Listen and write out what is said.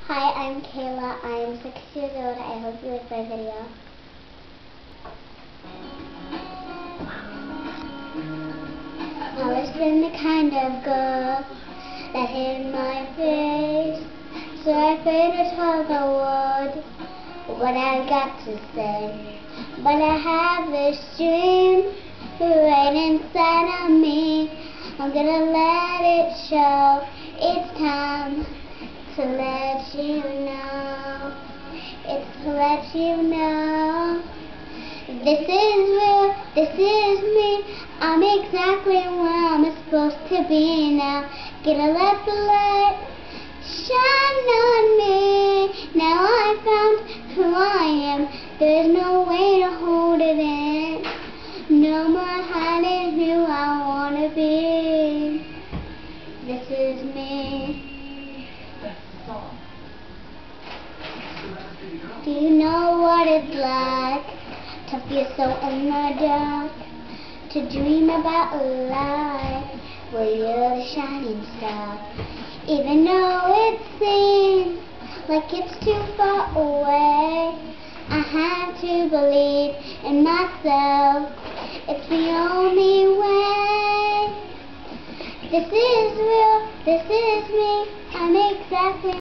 Hi, I'm Kayla. I am 6 years old. I hope you like my video. I've always been the kind of girl that hid my face, so I figured to tell the world what I've got to say. But I have this dream right inside of me. I'm gonna let it show. It's time to let you know. It's to let you know. This is real, this is me. I'm exactly where I'm supposed to be now. Gonna let the light shine on me. Now I found who I am. There's no way to hold it in. No more hiding who I wanna be. This is me. Do you know what it's like to feel so in the dark? To dream about a life where you're the shining star. Even though it seems like it's too far away, I have to believe in myself. It's the only way. This is real, this is me. I'm exactly